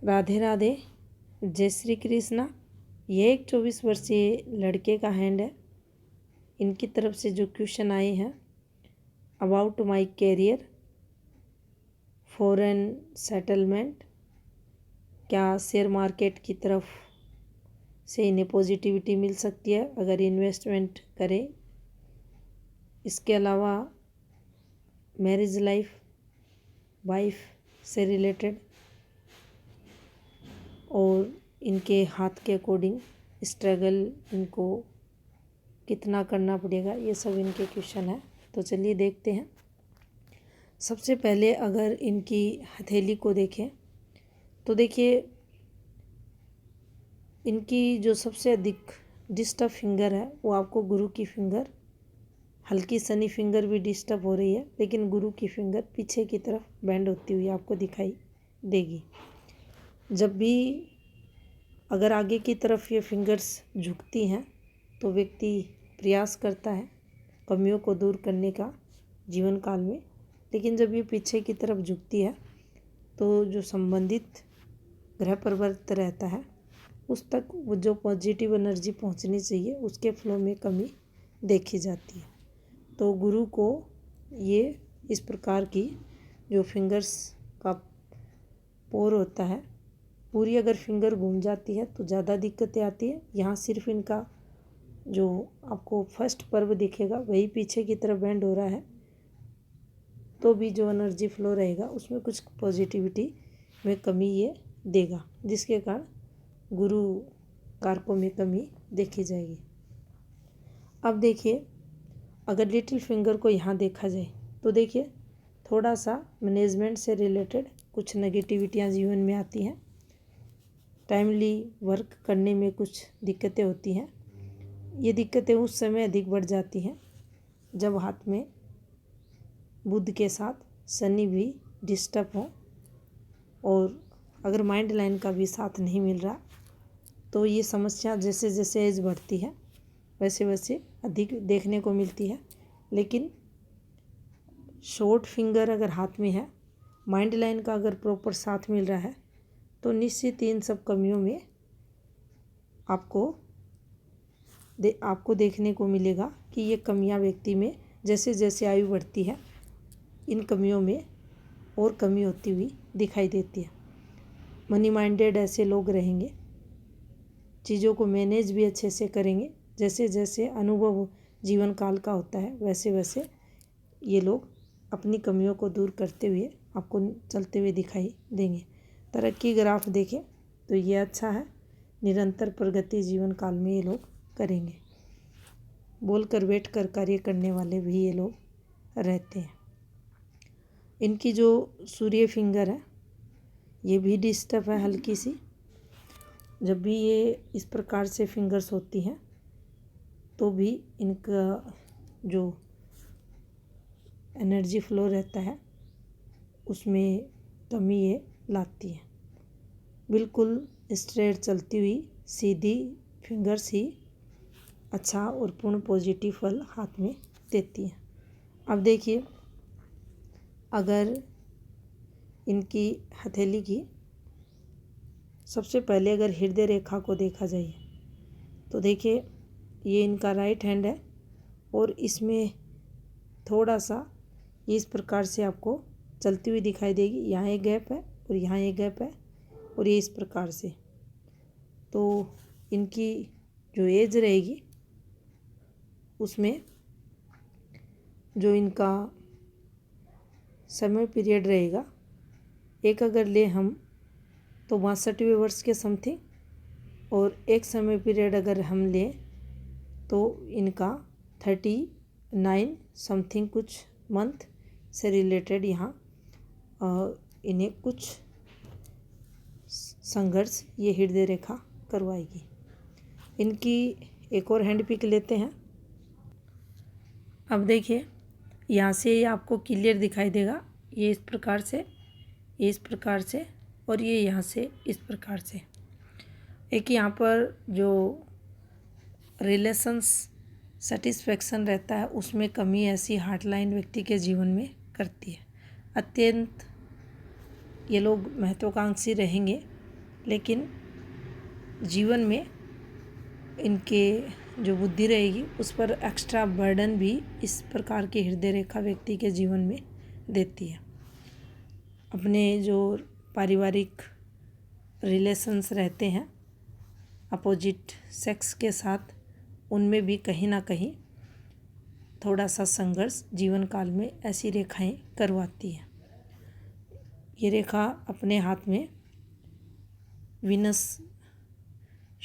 राधे राधे, जय श्री कृष्णा। ये एक 24 वर्षीय लड़के का हैंड है। इनकी तरफ से जो क्वेश्चन आए हैं, about my career, foreign settlement, क्या शेयर मार्केट की तरफ से इन्हें पॉजिटिविटी मिल सकती है अगर इन्वेस्टमेंट करें। इसके अलावा मैरिज लाइफ, वाइफ से रिलेटेड, और इनके हाथ के अकॉर्डिंग स्ट्रगल इनको कितना करना पड़ेगा, ये सब इनके क्वेश्चन है। तो चलिए देखते हैं। सबसे पहले अगर इनकी हथेली को देखें तो देखिए, इनकी जो सबसे अधिक डिस्टर्ब फिंगर है वो आपको गुरु की फिंगर, हल्की शनि फिंगर भी डिस्टर्ब हो रही है, लेकिन गुरु की फिंगर पीछे की तरफ बेंड होती हुई आपको दिखाई देगी। जब भी अगर आगे की तरफ ये फिंगर्स झुकती हैं तो व्यक्ति प्रयास करता है कमियों को दूर करने का जीवन काल में, लेकिन जब ये पीछे की तरफ झुकती है तो जो संबंधित ग्रह परिवर्त रहता है उस तक वो जो पॉजिटिव एनर्जी पहुंचनी चाहिए उसके फ्लो में कमी देखी जाती है। तो गुरु को ये इस प्रकार की जो फिंगर्स का पोर होता है, पूरी अगर फिंगर घूम जाती है तो ज़्यादा दिक्कतें आती है। यहाँ सिर्फ इनका जो आपको फर्स्ट पर्व दिखेगा वही पीछे की तरफ बेंड हो रहा है, तो भी जो एनर्जी फ्लो रहेगा उसमें कुछ पॉजिटिविटी में कमी ये देगा, जिसके कारण गुरु कारकों में कमी देखी जाएगी। अब देखिए, अगर लिटिल फिंगर को यहाँ देखा जाए तो देखिए थोड़ा सा मैनेजमेंट से रिलेटेड कुछ नेगेटिविटियाँ जीवन में आती हैं। टाइमली वर्क करने में कुछ दिक्कतें होती हैं। ये दिक्कतें उस समय अधिक बढ़ जाती हैं जब हाथ में बुध के साथ शनि भी डिस्टर्ब हो, और अगर माइंड लाइन का भी साथ नहीं मिल रहा तो ये समस्या जैसे जैसे एज बढ़ती है वैसे वैसे अधिक देखने को मिलती है। लेकिन शॉर्ट फिंगर अगर हाथ में है, माइंड लाइन का अगर प्रॉपर साथ मिल रहा है तो निश्चित इन सब कमियों में आपको देखने को मिलेगा कि ये कमियां व्यक्ति में जैसे जैसे आयु बढ़ती है इन कमियों में और कमी होती हुई दिखाई देती है। मनी माइंडेड ऐसे लोग रहेंगे, चीज़ों को मैनेज भी अच्छे से करेंगे। जैसे जैसे अनुभव जीवन काल का होता है वैसे वैसे ये लोग अपनी कमियों को दूर करते हुए आपको चलते हुए दिखाई देंगे। तरक्की ग्राफ देखें तो ये अच्छा है, निरंतर प्रगति जीवन काल में ये लोग करेंगे। बोलकर बैठकर कार्य करने वाले भी ये लोग रहते हैं। इनकी जो सूर्य फिंगर है ये भी डिस्टर्ब है हल्की सी। जब भी ये इस प्रकार से फिंगर्स होती हैं तो भी इनका जो एनर्जी फ्लो रहता है उसमें कमी ये लाती है। बिल्कुल स्ट्रेट चलती हुई सीधी फिंगर्स ही अच्छा और पूर्ण पॉजिटिव फल हाथ में देती है। अब देखिए, अगर इनकी हथेली की सबसे पहले अगर हृदय रेखा को देखा जाए तो देखिए ये इनका राइट हैंड है और इसमें थोड़ा सा ये इस प्रकार से आपको चलती हुई दिखाई देगी। यहाँ एक गैप है और यहाँ एक गैप है और ये इस प्रकार से। तो इनकी जो एज रहेगी उसमें जो इनका समय पीरियड रहेगा, एक अगर ले हम तो 62वें वर्ष के समथिंग, और एक समय पीरियड अगर हम लें तो इनका 39 समथिंग कुछ मंथ से रिलेटेड यहाँ इन्हें कुछ संघर्ष ये हृदय रेखा करवाएगी। इनकी एक और हैंड पिक लेते हैं। अब देखिए, यहाँ से ये आपको क्लियर दिखाई देगा, ये इस प्रकार से, ये इस प्रकार से, और ये यहाँ से इस प्रकार से। एक यहाँ पर जो रिलेशंस सेटिस्फेक्शन रहता है उसमें कमी ऐसी हार्ट लाइन व्यक्ति के जीवन में करती है। अत्यंत ये लोग महत्वाकांक्षी रहेंगे लेकिन जीवन में इनके जो बुद्धि रहेगी उस पर एक्स्ट्रा बर्डन भी इस प्रकार की हृदय रेखा व्यक्ति के जीवन में देती है। अपने जो पारिवारिक रिलेशंस रहते हैं अपोजिट सेक्स के साथ, उनमें भी कहीं ना कहीं थोड़ा सा संघर्ष जीवन काल में ऐसी रेखाएं करवाती है। ये रेखा अपने हाथ में विनस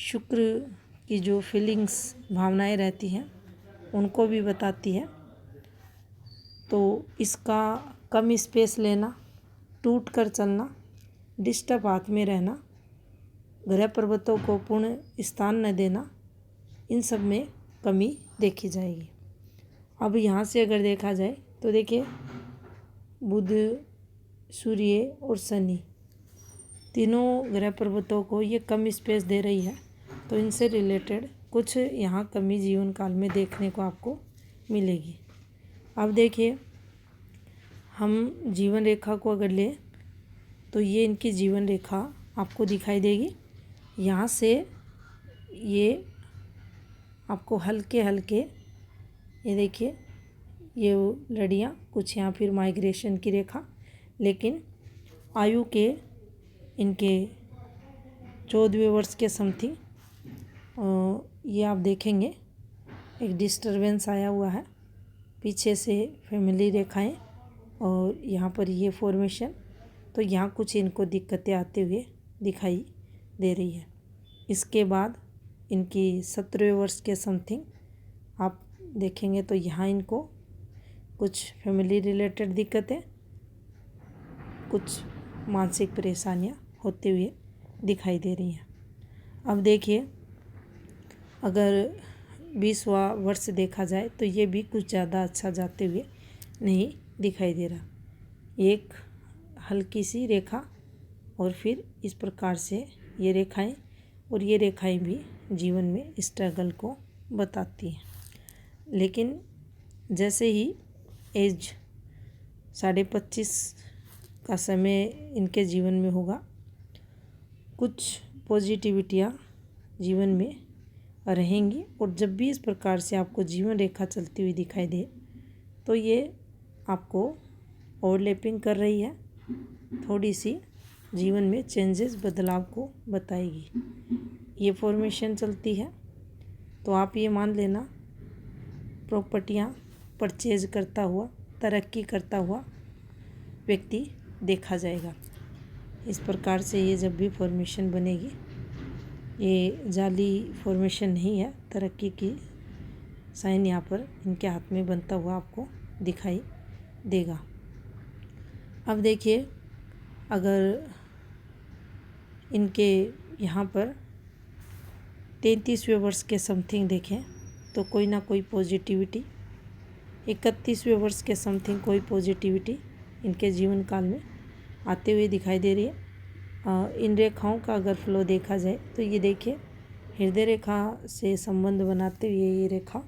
शुक्र की जो फीलिंग्स भावनाएं रहती हैं उनको भी बताती है। तो इसका कम स्पेस लेना, टूट कर चलना, डिस्टर्ब हाथ में रहना, ग्रह पर्वतों को पूर्ण स्थान न देना, इन सब में कमी देखी जाएगी। अब यहाँ से अगर देखा जाए तो देखिए बुध, सूर्य और शनि तीनों ग्रह पर्वतों को ये कम स्पेस दे रही है। तो इनसे रिलेटेड कुछ यहाँ कमी जीवन काल में देखने को आपको मिलेगी। अब देखिए हम जीवन रेखा को अगर लें तो ये इनकी जीवन रेखा आपको दिखाई देगी। यहाँ से ये आपको हल्के हल्के, ये देखिए ये लड़ियाँ, कुछ यहाँ फिर माइग्रेशन की रेखा, लेकिन आयु के इनके 14वें वर्ष के समथिंग ये आप देखेंगे एक डिस्टरबेंस आया हुआ है, पीछे से फैमिली रेखाएं और यहाँ पर ये फॉर्मेशन। तो यहाँ कुछ इनको दिक्कतें आते हुए दिखाई दे रही है। इसके बाद इनकी 17वें वर्ष के समथिंग आप देखेंगे तो यहाँ इनको कुछ फैमिली रिलेटेड दिक्कतें, कुछ मानसिक परेशानियाँ होते हुए दिखाई दे रही हैं। अब देखिए अगर 20वां वर्ष देखा जाए तो ये भी कुछ ज़्यादा अच्छा जाते हुए नहीं दिखाई दे रहा। एक हल्की सी रेखा और फिर इस प्रकार से ये रेखाएं, और ये रेखाएं भी जीवन में स्ट्रगल को बताती हैं। लेकिन जैसे ही एज 25.5 का समय इनके जीवन में होगा, कुछ पॉजिटिविटियाँ जीवन में रहेंगी। और जब भी इस प्रकार से आपको जीवन रेखा चलती हुई दिखाई दे तो ये आपको ओवरलैपिंग कर रही है, थोड़ी सी जीवन में चेंजेस, बदलाव को बताएगी। ये फॉर्मेशन चलती है तो आप ये मान लेना प्रॉपर्टियाँ परचेज करता हुआ, तरक्की करता हुआ व्यक्ति देखा जाएगा। इस प्रकार से ये जब भी फॉर्मेशन बनेगी, ये जाली फॉर्मेशन नहीं है, तरक्की की साइन यहाँ पर इनके हाथ में बनता हुआ आपको दिखाई देगा। अब देखिए अगर इनके यहाँ पर 33वें वर्ष के समथिंग देखें तो कोई ना कोई पॉजिटिविटी, 31वें वर्ष के समथिंग कोई पॉजिटिविटी इनके जीवन काल में आते हुए दिखाई दे रही है। इन रेखाओं का अगर फ्लो देखा जाए तो ये देखिए हृदय रेखा से संबंध बनाते हुए ये रेखा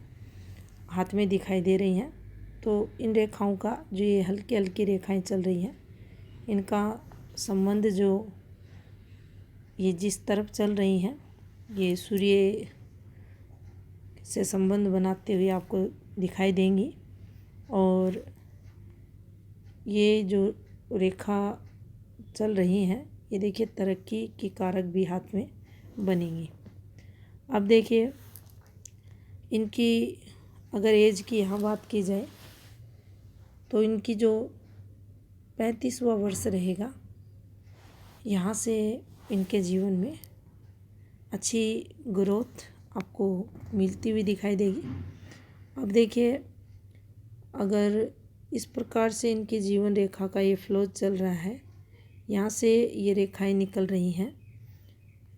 हाथ में दिखाई दे रही हैं। तो इन रेखाओं का जो ये हल्की हल्की रेखाएं चल रही हैं, इनका संबंध जो ये जिस तरफ चल रही हैं, ये सूर्य से संबंध बनाते हुए आपको दिखाई देंगी। और ये जो रेखा चल रही हैं, ये देखिए तरक्की की कारक भी हाथ में बनेंगी। अब देखिए इनकी अगर एज की यहाँ बात की जाए तो इनकी जो 35वां वर्ष रहेगा, यहाँ से इनके जीवन में अच्छी ग्रोथ आपको मिलती हुई दिखाई देगी। अब देखिए अगर इस प्रकार से इनकी जीवन रेखा का ये फ्लो चल रहा है, यहाँ से ये रेखाएं निकल रही हैं,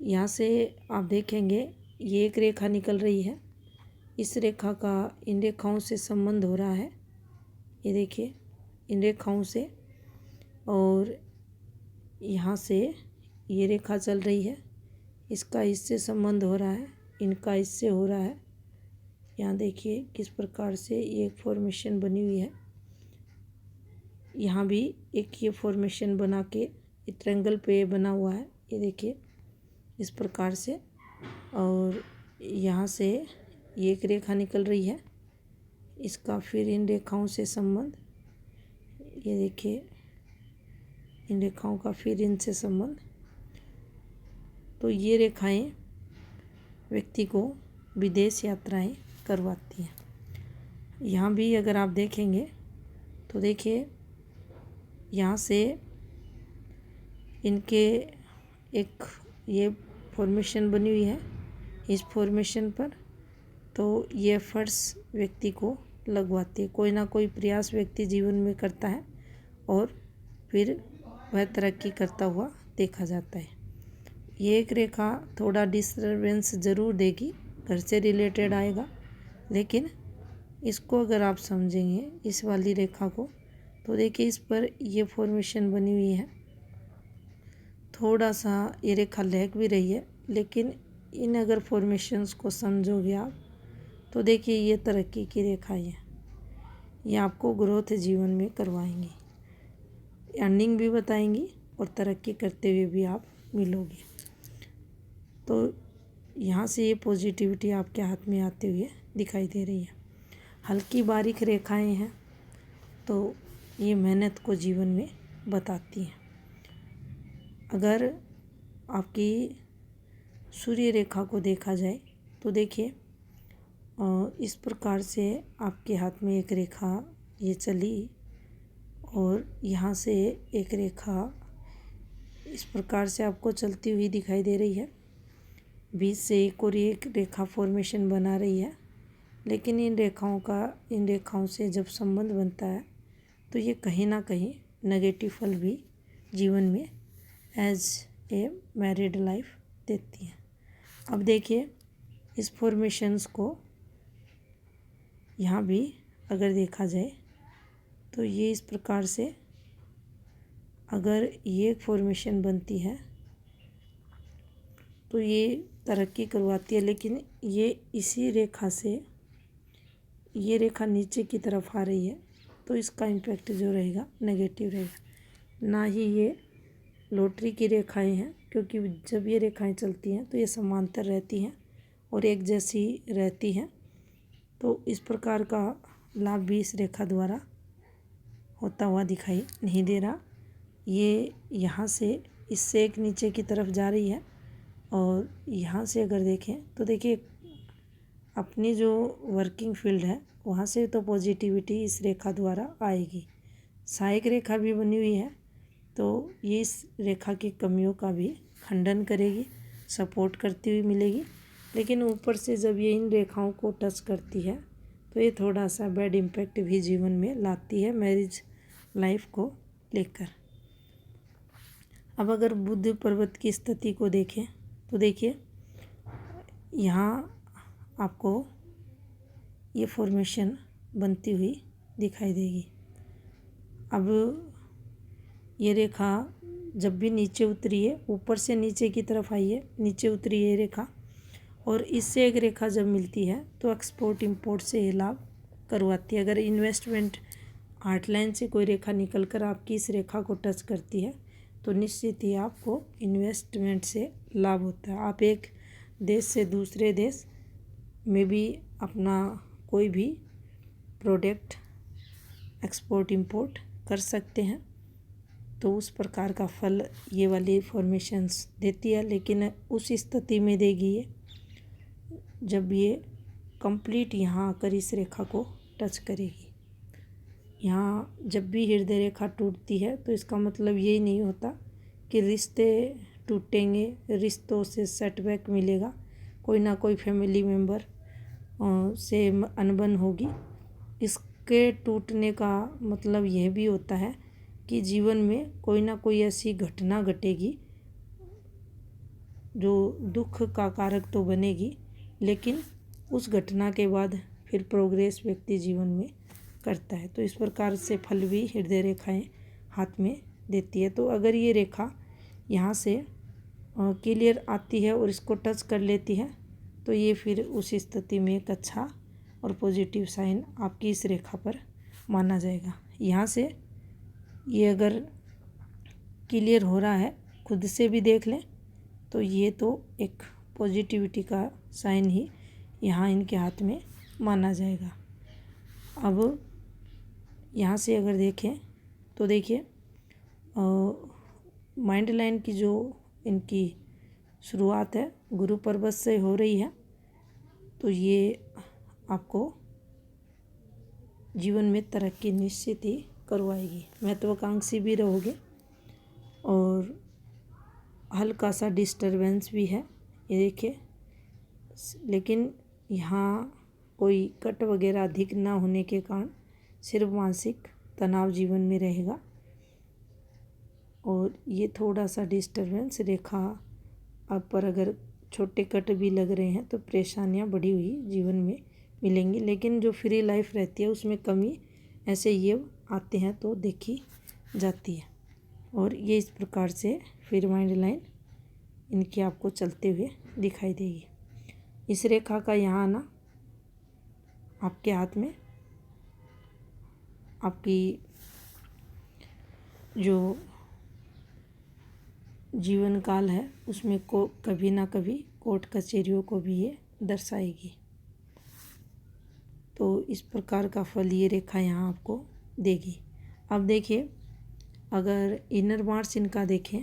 यहाँ से आप देखेंगे ये एक रेखा निकल रही है, इस रेखा का इन रेखाओं से संबंध हो रहा है, ये देखिए इन रेखाओं से, और यहाँ से ये रेखा चल रही है, इसका इससे संबंध हो रहा है, इनका इससे हो रहा है। यहाँ देखिए किस प्रकार से ये एक फॉर्मेशन बनी हुई है, यहाँ भी एक ये फॉर्मेशन बना के ट्रायंगल पे बना हुआ है, ये देखिए इस प्रकार से, और यहाँ से ये एक रेखा निकल रही है, इसका फिर इन रेखाओं से संबंध, ये देखिए इन रेखाओं का फिर इनसे संबंध। तो ये रेखाएं व्यक्ति को विदेश यात्राएं करवाती हैं। यहाँ भी अगर आप देखेंगे तो देखिए यहाँ से इनके एक ये फॉर्मेशन बनी हुई है, इस फॉर्मेशन पर तो ये एफर्ट्स व्यक्ति को लगवाती है। कोई ना कोई प्रयास व्यक्ति जीवन में करता है और फिर वह तरक्की करता हुआ देखा जाता है। ये एक रेखा थोड़ा डिस्टर्बेंस ज़रूर देगी, घर से रिलेटेड आएगा, लेकिन इसको अगर आप समझेंगे इस वाली रेखा को, तो देखिए इस पर ये फॉर्मेशन बनी हुई है, थोड़ा सा ये रेखा लहक भी रही है, लेकिन इन अगर फॉर्मेशंस को समझोगे आप तो देखिए ये तरक्की की रेखाएं हैं, ये आपको ग्रोथ जीवन में करवाएंगी, अर्निंग भी बताएंगी और तरक्की करते हुए भी आप मिलोगे। तो यहाँ से ये पॉजिटिविटी आपके हाथ में आते हुए दिखाई दे रही है। हल्की बारीक रेखाएं हैं तो ये मेहनत को जीवन में बताती हैं। अगर आपकी सूर्य रेखा को देखा जाए तो देखिए इस प्रकार से आपके हाथ में एक रेखा ये चली और यहाँ से एक रेखा इस प्रकार से आपको चलती हुई दिखाई दे रही है, बीच से एक और एक रेखा फॉर्मेशन बना रही है। लेकिन इन रेखाओं से जब संबंध बनता है तो ये कहीं ना कहीं नेगेटिव फल भी जीवन में एज ए मैरिड लाइफ देती है। अब देखिए इस फॉर्मेशंस को यहाँ भी अगर देखा जाए तो ये इस प्रकार से अगर ये फॉर्मेशन बनती है तो ये तरक्की करवाती है, लेकिन ये इसी रेखा से ये रेखा नीचे की तरफ आ रही है तो इसका इम्पैक्ट जो रहेगा नेगेटिव रहेगा। ना ही ये लॉटरी की रेखाएं हैं, क्योंकि जब ये रेखाएं चलती हैं तो ये समांतर रहती हैं और एक जैसी रहती हैं, तो इस प्रकार का लाभ भी इस रेखा द्वारा होता हुआ दिखाई नहीं दे रहा। ये यहाँ से इससे एक नीचे की तरफ जा रही है और यहाँ से अगर देखें तो देखिए अपनी जो वर्किंग फील्ड है वहाँ से तो पॉजिटिविटी इस रेखा द्वारा आएगी। सहायक रेखा भी बनी हुई है तो ये इस रेखा की कमियों का भी खंडन करेगी, सपोर्ट करती हुई मिलेगी। लेकिन ऊपर से जब ये इन रेखाओं को टच करती है तो ये थोड़ा सा बैड इम्पैक्ट भी जीवन में लाती है मैरिज लाइफ को लेकर। अब अगर बुध पर्वत की स्थिति को देखें तो देखिए यहाँ आपको ये फॉर्मेशन बनती हुई दिखाई देगी। अब ये रेखा जब भी नीचे उतरी है, ऊपर से नीचे की तरफ आई है, नीचे उतरी है रेखा, और इससे एक रेखा जब मिलती है तो एक्सपोर्ट इंपोर्ट से ये लाभ करवाती है। अगर इन्वेस्टमेंट आर्ट लाइन से कोई रेखा निकल कर आपकी इस रेखा को टच करती है तो निश्चित ही आपको इन्वेस्टमेंट से लाभ होता है। आप एक देश से दूसरे देश में भी अपना कोई भी प्रोडक्ट एक्सपोर्ट इंपोर्ट कर सकते हैं, तो उस प्रकार का फल ये वाली फॉर्मेशंस देती है। लेकिन उस स्थिति में देगी ये जब ये कंप्लीट यहाँ आकर इस रेखा को टच करेगी। यहाँ जब भी हृदय रेखा टूटती है तो इसका मतलब यही नहीं होता कि रिश्ते टूटेंगे, रिश्तों से सेटबैक मिलेगा, कोई ना कोई फैमिली मेम्बर से अनबन होगी। इसके टूटने का मतलब यह भी होता है कि जीवन में कोई ना कोई ऐसी घटना घटेगी जो दुख का कारक तो बनेगी, लेकिन उस घटना के बाद फिर प्रोग्रेस व्यक्ति जीवन में करता है। तो इस प्रकार से फल भी हृदय रेखाएं हाथ में देती है। तो अगर ये रेखा यहाँ से क्लियर आती है और इसको टच कर लेती है तो ये फिर उस स्थिति में एक अच्छा और पॉजिटिव साइन आपकी इस रेखा पर माना जाएगा। यहाँ से ये अगर क्लियर हो रहा है, खुद से भी देख लें तो ये तो एक पॉजिटिविटी का साइन ही यहाँ इनके हाथ में माना जाएगा। अब यहाँ से अगर देखें तो देखिए माइंड लाइन की जो इनकी शुरुआत है गुरु पर्वत से हो रही है, तो ये आपको जीवन में तरक्की निश्चित ही करवाएगी। महत्वाकांक्षी भी रहोगे और हल्का सा डिस्टरबेंस भी है ये देखिए, लेकिन यहाँ कोई कट वगैरह अधिक ना होने के कारण सिर्फ मानसिक तनाव जीवन में रहेगा। और ये थोड़ा सा डिस्टरबेंस रेखा आप पर अगर छोटे कट भी लग रहे हैं तो परेशानियां बढ़ी हुई जीवन में मिलेंगी, लेकिन जो फ्री लाइफ रहती है उसमें कमी ऐसे ये आते हैं तो देखी जाती है। और ये इस प्रकार से फिर माइंड लाइन इनकी आपको चलते हुए दिखाई देगी। इस रेखा का यहाँ आना आपके हाथ में आपकी जो जीवन काल है उसमें को कभी ना कभी कोर्ट कचहरियों को भी ये दर्शाएगी। तो इस प्रकार का फल ये रेखा यहाँ आपको देगी। अब देखिए अगर इनर मार्स इनका देखें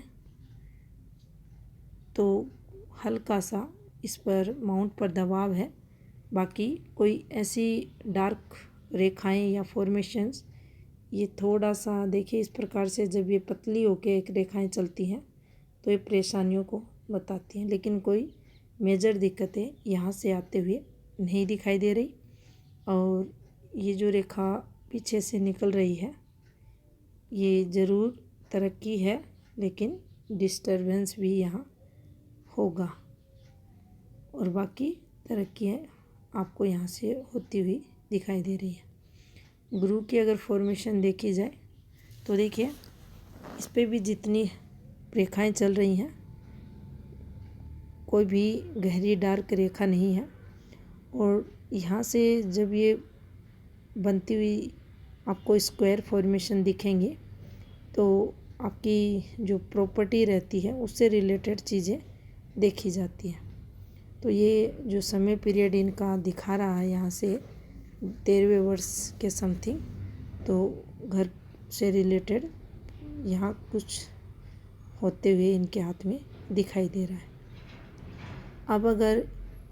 तो हल्का सा इस पर माउंट पर दबाव है, बाकी कोई ऐसी डार्क रेखाएं या फॉर्मेशंस ये थोड़ा सा देखिए इस प्रकार से जब ये पतली होके एक रेखाएं चलती हैं तो ये परेशानियों को बताती हैं, लेकिन कोई मेजर दिक्कतें यहाँ से आते हुए नहीं दिखाई दे रही। और ये जो रेखा पीछे से निकल रही है ये ज़रूर तरक्की है, लेकिन डिस्टरबेंस भी यहाँ होगा और बाकी तरक्की है आपको यहाँ से होती हुई दिखाई दे रही है। गुरु की अगर फॉर्मेशन देखी जाए तो देखिए इस पे भी जितनी रेखाएं चल रही हैं कोई भी गहरी डार्क रेखा नहीं है। और यहाँ से जब ये बनती हुई आपको स्क्वायर फॉर्मेशन दिखेंगी तो आपकी जो प्रॉपर्टी रहती है उससे रिलेटेड चीज़ें देखी जाती हैं। तो ये जो समय पीरियड इनका दिखा रहा है यहाँ से 13वें वर्ष के समथिंग, तो घर से रिलेटेड यहाँ कुछ होते हुए इनके हाथ में दिखाई दे रहा है। अब अगर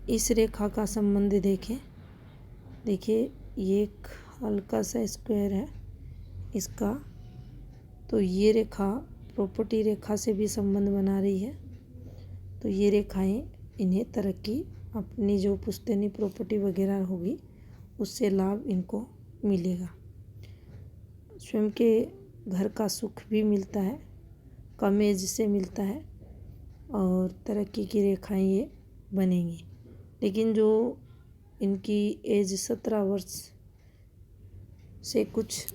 इस रेखा का संबंध देखें, देखिए ये एक हल्का सा स्क्वायर है इसका, तो ये रेखा प्रॉपर्टी रेखा से भी संबंध बना रही है। तो ये रेखाएं इन्हें तरक्की अपनी जो पुश्तैनी प्रॉपर्टी वगैरह होगी उससे लाभ इनको मिलेगा। स्वयं के घर का सुख भी मिलता है, कम एज से मिलता है और तरक्की की रेखाएं ये बनेंगी। लेकिन जो इनकी एज 17 वर्ष से कुछ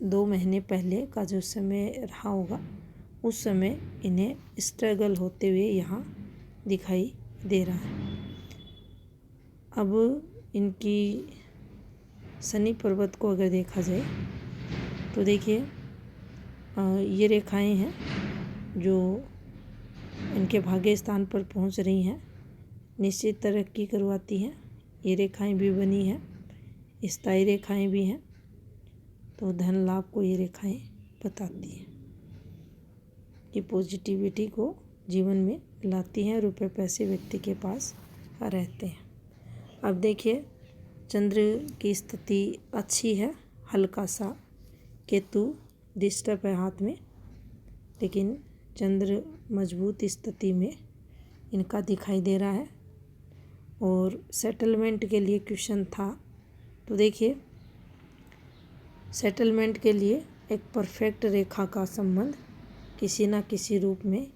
2 महीने पहले का जो समय रहा होगा उस समय इन्हें स्ट्रगल होते हुए यहाँ दिखाई दे रहा है। अब इनकी शनि पर्वत को अगर देखा जाए तो देखिए ये रेखाएं हैं जो इनके भाग्य स्थान पर पहुंच रही हैं, निश्चित तरक्की करवाती हैं। ये रेखाएं भी बनी हैं, स्थायी रेखाएं भी हैं, तो धन लाभ को ये रेखाएं बताती हैं। ये पॉजिटिविटी को जीवन में लाती हैं, रुपए पैसे व्यक्ति के पास रहते हैं। अब देखिए चंद्र की स्थिति अच्छी है, हल्का सा केतु डिस्टर्ब है हाथ में, लेकिन चंद्र मजबूत स्थिति में इनका दिखाई दे रहा है। और सेटलमेंट के लिए क्वेश्चन था, तो देखिए सेटलमेंट के लिए एक परफेक्ट रेखा का संबंध किसी न किसी रूप में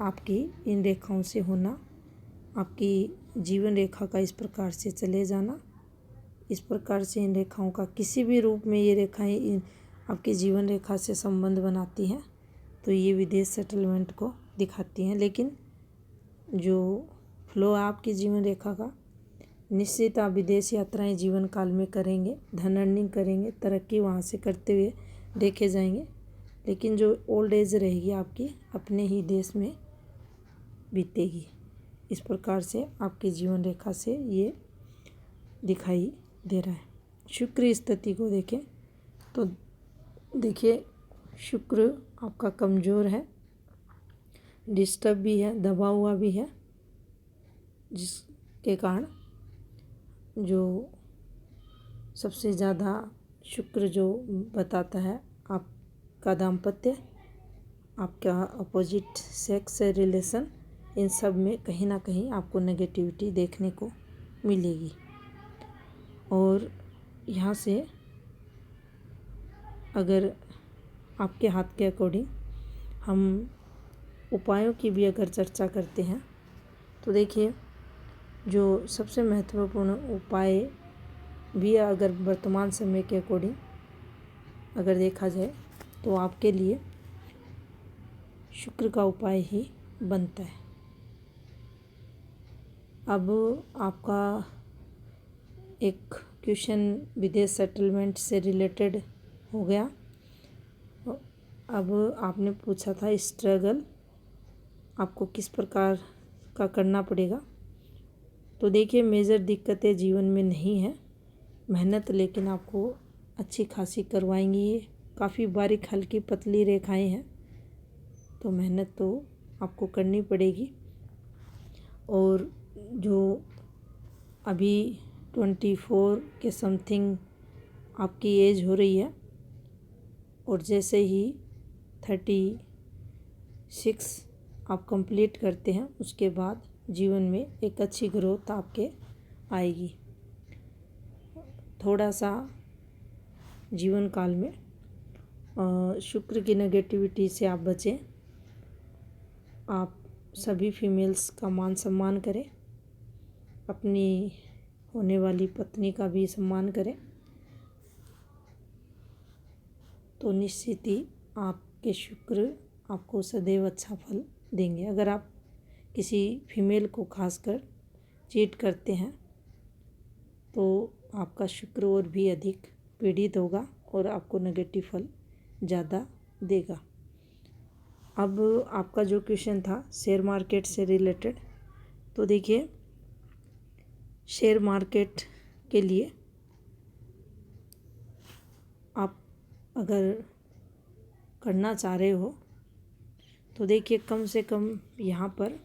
आपकी इन रेखाओं से होना, आपकी जीवन रेखा का इस प्रकार से चले जाना, इस प्रकार से इन रेखाओं का किसी भी रूप में ये रेखाएं इन आपकी जीवन रेखा से संबंध बनाती हैं तो ये विदेश सेटलमेंट को दिखाती हैं। लेकिन जो फ्लो है आपकी जीवन रेखा का, निश्चित आप विदेश यात्राएं जीवन काल में करेंगे, धन अर्निंग करेंगे, तरक्की वहाँ से करते हुए देखे जाएंगे। लेकिन जो ओल्ड एज रहेगी आपकी अपने ही देश में बीतेगी। इस प्रकार से आपकी जीवन रेखा से ये दिखाई दे रहा है। शुक्र स्थिति को देखें तो देखिए शुक्र आपका कमज़ोर है, डिस्टर्ब भी है, दबा हुआ भी है, जिसके कारण जो सबसे ज़्यादा शुक्र जो बताता है आपका दाम्पत्य, आपका अपोजिट सेक्स रिलेशन, इन सब में कहीं ना कहीं आपको नेगेटिविटी देखने को मिलेगी। और यहाँ से अगर आपके हाथ के अकॉर्डिंग हम उपायों की भी अगर चर्चा करते हैं तो देखिए जो सबसे महत्वपूर्ण उपाय भी अगर वर्तमान समय के अकॉर्डिंग अगर देखा जाए तो आपके लिए शुक्र का उपाय ही बनता है। अब आपका एक क्वेश्चन विदेश सेटलमेंट से रिलेटेड हो गया। अब आपने पूछा था स्ट्रगल आपको किस प्रकार का करना पड़ेगा। तो देखिए मेजर दिक्कतें जीवन में नहीं है, मेहनत लेकिन आपको अच्छी खासी करवाएंगी। ये काफ़ी बारीक हल्की पतली रेखाएं हैं, तो मेहनत तो आपको करनी पड़ेगी। और जो अभी 24 के समथिंग आपकी एज हो रही है और जैसे ही 36 आप कंप्लीट करते हैं उसके बाद जीवन में एक अच्छी ग्रोथ आपके आएगी। थोड़ा सा जीवन काल में शुक्र की नेगेटिविटी से आप बचें। आप सभी फीमेल्स का मान सम्मान करें, अपनी होने वाली पत्नी का भी सम्मान करें, तो निश्चित ही आपके शुक्र आपको सदैव अच्छा फल देंगे। अगर आप किसी फीमेल को खासकर चीट करते हैं तो आपका शुक्र और भी अधिक पीड़ित होगा और आपको नेगेटिव फल ज़्यादा देगा। अब आपका जो क्वेश्चन था शेयर मार्केट से रिलेटेड, तो देखिए शेयर मार्केट के लिए आप अगर करना चाह रहे हो तो देखिए कम से कम यहाँ पर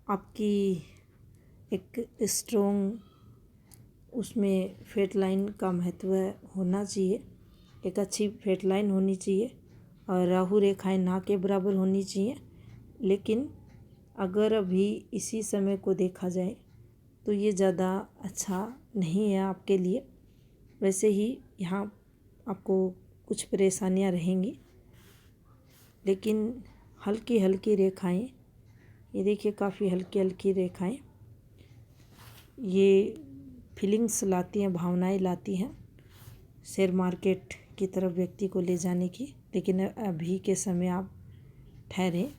आपकी एक स्ट्रॉन्ग उसमें फेट लाइन का महत्व होना चाहिए, एक अच्छी फेट लाइन होनी चाहिए और राहु रेखाएं ना के बराबर होनी चाहिए। लेकिन अगर अभी इसी समय को देखा जाए तो ये ज़्यादा अच्छा नहीं है आपके लिए। वैसे ही यहाँ आपको कुछ परेशानियाँ रहेंगी, लेकिन हल्की हल्की रेखाएं, ये देखिए काफ़ी हल्की हल्की रेखाएं ये फीलिंग्स लाती हैं, भावनाएं लाती हैं शेयर मार्केट की तरफ व्यक्ति को ले जाने की। लेकिन अभी के समय आप ठहरें,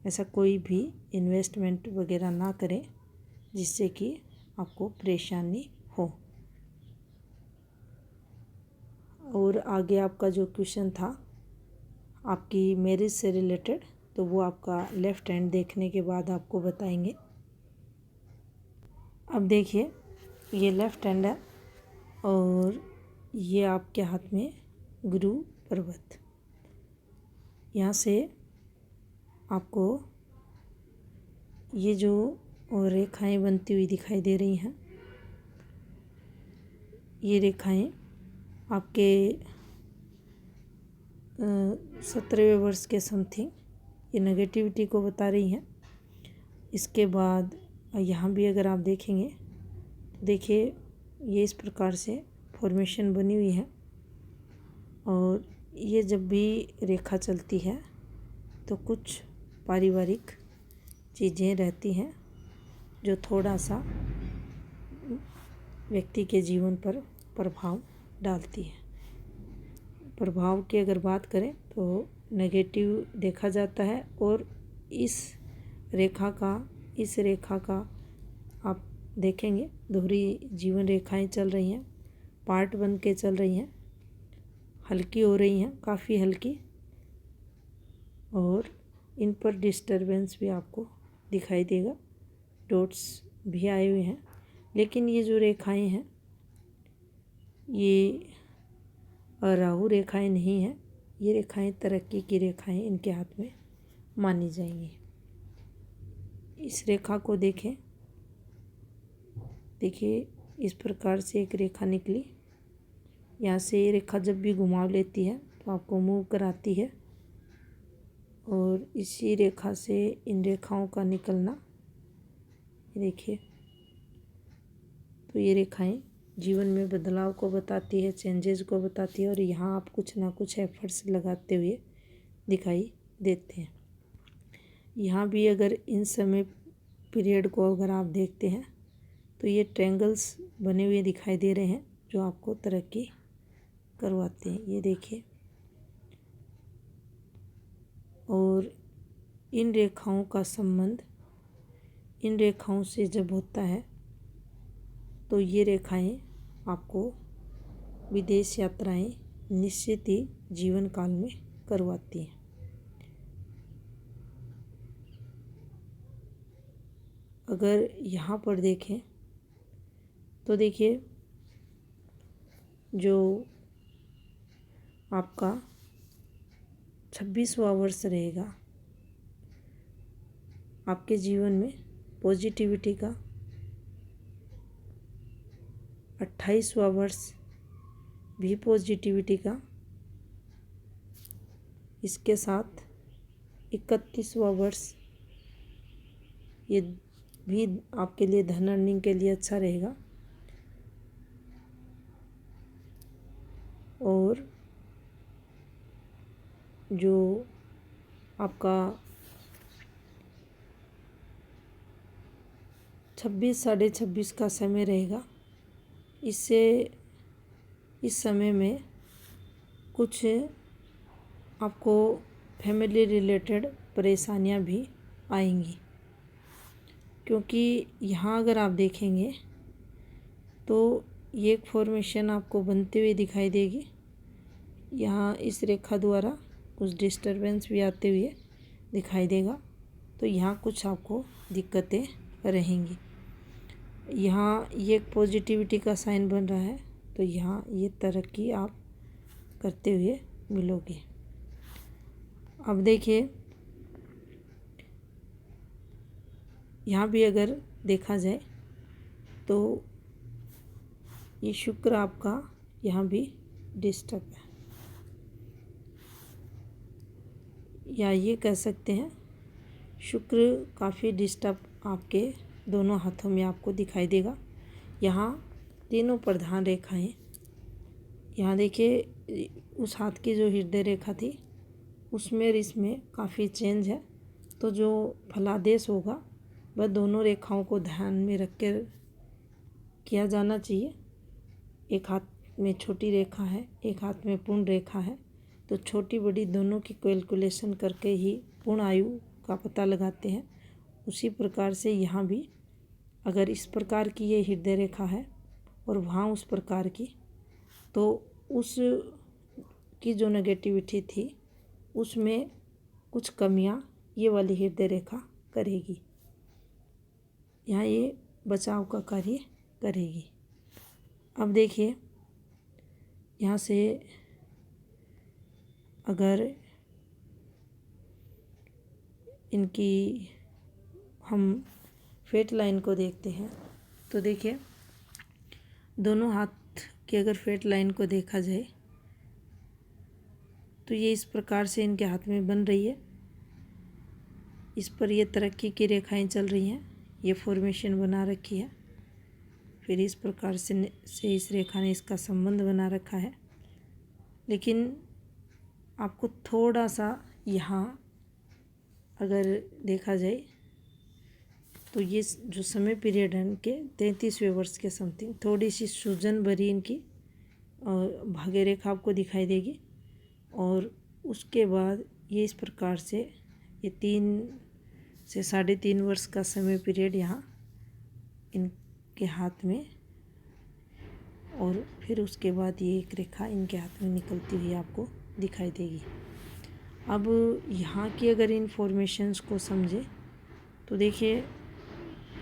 ऐसा कोई भी इन्वेस्टमेंट वगैरह ना करें जिससे कि आपको परेशानी हो। और आगे आपका जो क्वेश्चन था आपकी मैरिज से रिलेटेड, तो वो आपका लेफ़्ट हैंड देखने के बाद आपको बताएंगे। अब देखिए ये लेफ़्ट हैंड है और ये आपके हाथ में गुरु पर्वत, यहाँ से आपको ये जो रेखाएं बनती हुई दिखाई दे रही हैं, ये रेखाएं आपके 17वें वर्ष के समथिंग ये नेगेटिविटी को बता रही हैं। इसके बाद यहाँ भी अगर आप देखेंगे तो देखिए ये इस प्रकार से फॉर्मेशन बनी हुई है और ये जब भी रेखा चलती है तो कुछ पारिवारिक चीज़ें रहती हैं जो थोड़ा सा व्यक्ति के जीवन पर प्रभाव डालती है। प्रभाव की अगर बात करें तो नेगेटिव देखा जाता है और इस रेखा का आप देखेंगे दोहरी जीवन रेखाएं चल रही हैं, पार्ट बन के चल रही हैं, हल्की हो रही हैं, काफ़ी हल्की। और इन पर डिस्टरबेंस भी आपको दिखाई देगा, डॉट्स भी आए हुए हैं। लेकिन ये जो रेखाएं हैं ये राहु रेखाएं नहीं हैं, ये रेखाएं तरक्की की रेखाएं इनके हाथ में मानी जाएंगी। इस रेखा को देखें, देखिए इस प्रकार से एक रेखा निकली। यहाँ से ये रेखा जब भी घुमाव लेती है तो आपको मूव कराती है, और इसी रेखा से इन रेखाओं का निकलना, देखिए तो ये रेखाएं जीवन में बदलाव को बताती है, चेंजेस को बताती है, और यहाँ आप कुछ ना कुछ एफर्ट्स लगाते हुए दिखाई देते हैं। यहाँ भी अगर इन समय पीरियड को अगर आप देखते हैं तो ये ट्रायंगल्स बने हुए दिखाई दे रहे हैं जो आपको तरक्की करवाते हैं, ये देखिए। और इन रेखाओं का संबंध इन रेखाओं से जब होता है तो ये रेखाएं आपको विदेश यात्राएं निश्चित ही जीवन काल में करवाती हैं। अगर यहाँ पर देखें तो देखिए जो आपका 26वां वर्ष रहेगा आपके जीवन में पॉजिटिविटी का, 28वां वर्ष भी पॉजिटिविटी का, इसके साथ 31वां वर्ष ये भी आपके लिए धन अर्निंग के लिए अच्छा रहेगा। और जो आपका 26 साढ़े 26 का समय रहेगा, इससे इस समय में कुछ आपको फैमिली रिलेटेड परेशानियां भी आएंगी, क्योंकि यहाँ अगर आप देखेंगे तो ये एक फॉर्मेशन आपको बनते हुए दिखाई देगी। यहाँ इस रेखा द्वारा कुछ डिस्टरबेंस भी आते हुए दिखाई देगा, तो यहाँ कुछ आपको दिक्कतें रहेंगी। यहाँ ये एक पॉजिटिविटी का साइन बन रहा है, तो यहाँ ये तरक्की आप करते हुए मिलोगे। अब देखिए यहाँ भी अगर देखा जाए तो ये शुक्र आपका यहाँ भी डिस्टर्ब है, या ये कह सकते हैं शुक्र काफ़ी डिस्टर्ब आपके दोनों हाथों में आपको दिखाई देगा। यहाँ तीनों प्रधान रेखाएं, यहाँ देखिए उस हाथ की जो हृदय रेखा थी उसमें और इसमें काफ़ी चेंज है, तो जो फलादेश होगा वह दोनों रेखाओं को ध्यान में रख कर किया जाना चाहिए। एक हाथ में छोटी रेखा है, एक हाथ में पूर्ण रेखा है, तो छोटी बड़ी दोनों की कैलकुलेशन करके ही पूर्ण आयु का पता लगाते हैं। उसी प्रकार से यहाँ भी अगर इस प्रकार की ये हृदय रेखा है और वहाँ उस प्रकार की, तो उस की जो नेगेटिविटी थी उसमें कुछ कमियाँ ये वाली हृदय रेखा करेगी, यहाँ ये बचाव का कार्य करेगी। अब देखिए यहाँ से अगर इनकी हम फेट लाइन को देखते हैं तो देखिए दोनों हाथ की अगर फेट लाइन को देखा जाए तो ये इस प्रकार से इनके हाथ में बन रही है। इस पर ये तरक्की की रेखाएं चल रही हैं, ये फॉर्मेशन बना रखी है, फिर इस प्रकार से इस रेखा ने इसका संबंध बना रखा है। लेकिन आपको थोड़ा सा यहाँ अगर देखा जाए तो ये जो समय पीरियड है इनके 33वें वर्ष के समथिंग थोड़ी सी सूजन भरी इनकी भाग्य रेखा आपको दिखाई देगी। और उसके बाद ये इस प्रकार से ये 3 से 3.5 वर्ष का समय पीरियड यहाँ इनके हाथ में, और फिर उसके बाद ये एक रेखा इनके हाथ में निकलती हुई आपको दिखाई देगी। अब यहाँ की अगर इन्फॉर्मेशंस को समझे तो देखिए,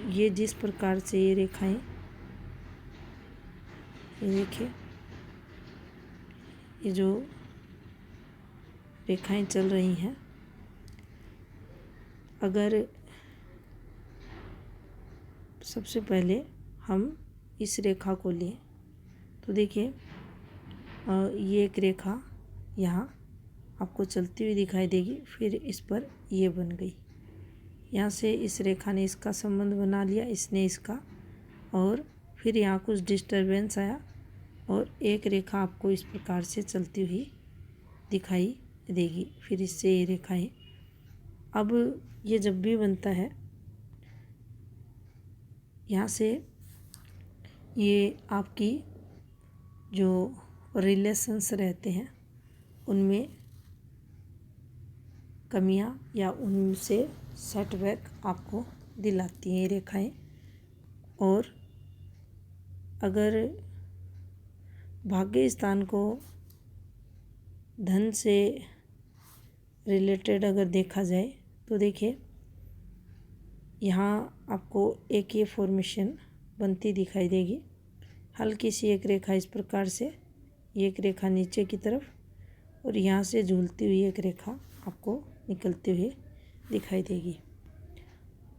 ये जिस प्रकार से ये रेखाएं, ये देखिए, ये जो रेखाएं चल रही हैं, अगर सबसे पहले हम इस रेखा को लें तो देखिए, ये एक रेखा यहाँ आपको चलती हुई दिखाई देगी, फिर इस पर ये बन गई। यहाँ से इस रेखा ने इसका संबंध बना लिया, इसने इसका, और फिर यहाँ कुछ डिस्टरबेंस आया और एक रेखा आपको इस प्रकार से चलती हुई दिखाई देगी, फिर इससे ये रेखाएं। अब ये जब भी बनता है, यहाँ से ये आपकी जो रिलेशंस रहते हैं उनमें कमियां या उनसे सेटबैक आपको दिलाती हैं ये रेखाएं। और अगर भाग्य स्थान को धन से रिलेटेड अगर देखा जाए तो देखिए, यहाँ आपको एक ये फॉर्मेशन बनती दिखाई देगी, हल्की सी एक रेखा इस प्रकार से, एक रेखा नीचे की तरफ, और यहाँ से झूलती हुई एक रेखा आपको निकलते हुए दिखाई देगी।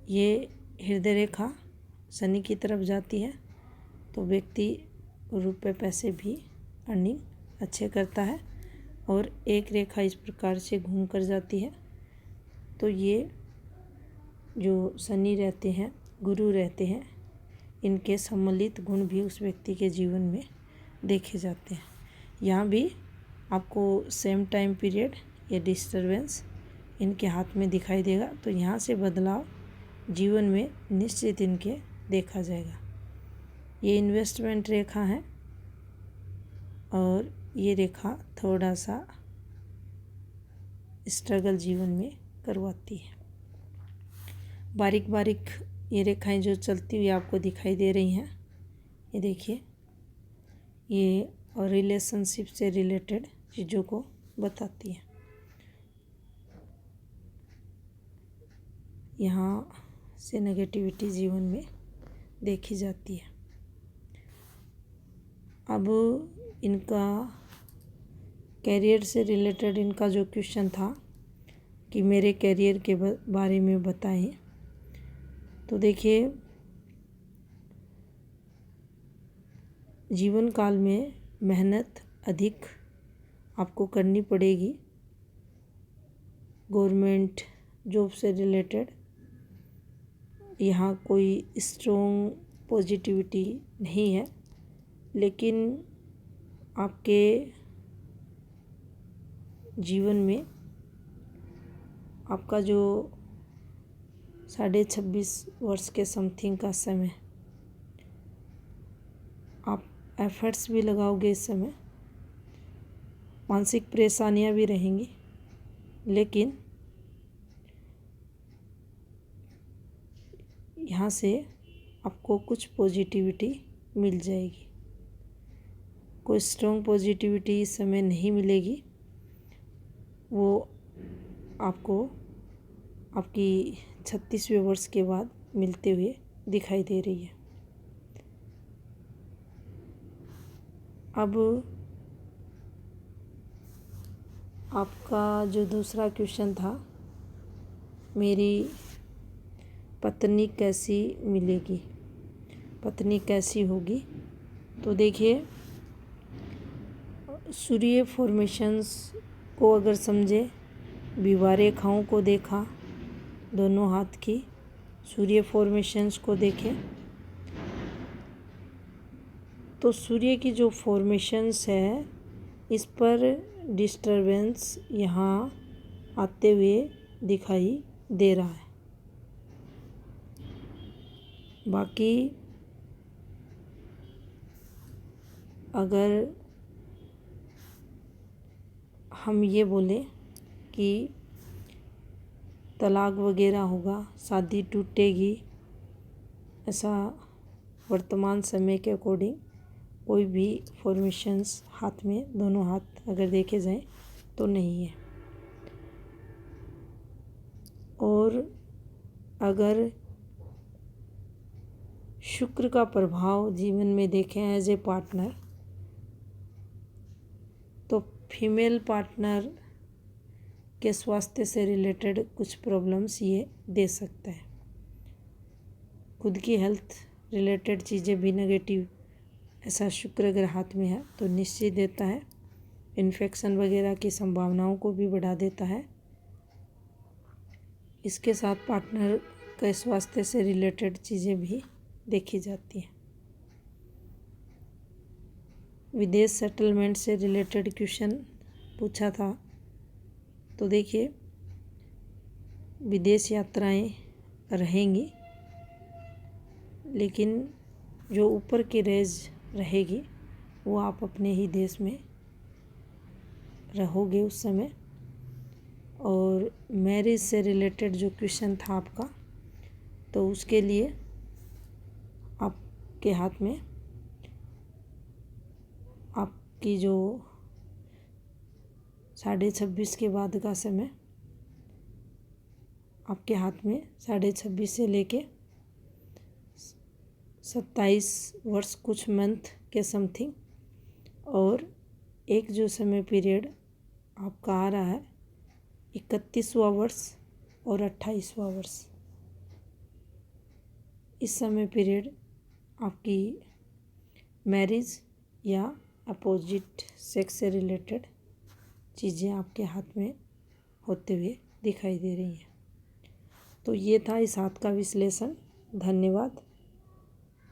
ये हृदय रेखा शनि की तरफ जाती है, तो व्यक्ति रुपए पैसे भी अर्निंग अच्छे करता है। और एक रेखा इस प्रकार से घूम कर जाती है, तो ये जो शनि रहते हैं, गुरु रहते हैं, इनके सम्मिलित गुण भी उस व्यक्ति के जीवन में देखे जाते हैं। यहाँ भी आपको सेम टाइम पीरियड ये डिस्टरबेंस इनके हाथ में दिखाई देगा, तो यहाँ से बदलाव जीवन में निश्चित इनके देखा जाएगा। ये इन्वेस्टमेंट रेखा है और ये रेखा थोड़ा सा स्ट्रगल जीवन में करवाती है। बारीक बारीक ये रेखाएं जो चलती हुई आपको दिखाई दे रही हैं, ये देखिए, ये और रिलेशनशिप से रिलेटेड चीज़ों को बताती है। यहाँ से नेगेटिविटी जीवन में देखी जाती है। अब इनका कैरियर से रिलेटेड इनका जो क्वेश्चन था कि मेरे कैरियर के बारे में बताएं, तो देखिए, जीवन काल में मेहनत अधिक आपको करनी पड़ेगी। गवर्नमेंट जॉब से रिलेटेड यहाँ कोई स्ट्रॉन्ग पॉजिटिविटी नहीं है, लेकिन आपके जीवन में आपका जो 26.5 वर्ष के समथिंग का समय, आप एफर्ट्स भी लगाओगे इस समय, मानसिक परेशानियां भी रहेंगी, लेकिन यहाँ से आपको कुछ पॉजिटिविटी मिल जाएगी। कोई स्ट्रॉन्ग पॉजिटिविटी इस समय नहीं मिलेगी, वो आपको आपकी 36वें वर्ष के बाद मिलते हुए दिखाई दे रही है। अब आपका जो दूसरा क्वेश्चन था, मेरी पत्नी कैसी मिलेगी, पत्नी कैसी होगी, तो देखिए, सूर्य फॉर्मेशंस को अगर समझे, विवाह रेखाओं को देखा, दोनों हाथ की सूर्य फॉर्मेशंस को देखें, तो सूर्य की जो फॉर्मेशंस है, इस पर डिस्टरबेंस यहाँ आते हुए दिखाई दे रहा है। बाकी अगर हम ये बोले कि तलाक वगैरह होगा, शादी टूटेगी, ऐसा वर्तमान समय के अकॉर्डिंग कोई भी फॉर्मेशंस हाथ में, दोनों हाथ अगर देखे जाएं तो नहीं है। और अगर शुक्र का प्रभाव जीवन में देखें एज ए पार्टनर, तो फीमेल पार्टनर के स्वास्थ्य से रिलेटेड कुछ प्रॉब्लम्स ये दे सकता है। खुद की हेल्थ रिलेटेड चीज़ें भी नेगेटिव, ऐसा शुक्र अगर हाथ में है तो निश्चित देता है। इन्फेक्शन वगैरह की संभावनाओं को भी बढ़ा देता है। इसके साथ पार्टनर के स्वास्थ्य से रिलेटेड चीज़ें भी देखी जाती हैं। विदेश सेटलमेंट से रिलेटेड क्वेश्चन पूछा था, तो देखिए विदेश यात्राएं रहेंगी, लेकिन जो ऊपर की रेंज रहेगी वो आप अपने ही देश में रहोगे उस समय। और मैरिज से रिलेटेड जो क्वेश्चन था आपका, तो उसके लिए आपके हाथ में आपकी जो 26:30 के बाद का समय, आपके हाथ में 26:30 से लेके 27 वर्ष कुछ मंथ के समथिंग, और एक जो समय पीरियड आपका आ रहा है 31वां वर्ष और 28वां वर्ष। इस समय पीरियड आपकी मैरिज या अपोजिट सेक्स से रिलेटेड चीज़ें आपके हाथ में होते हुए दिखाई दे रही हैं। तो ये था इस हाथ का विश्लेषण। धन्यवाद।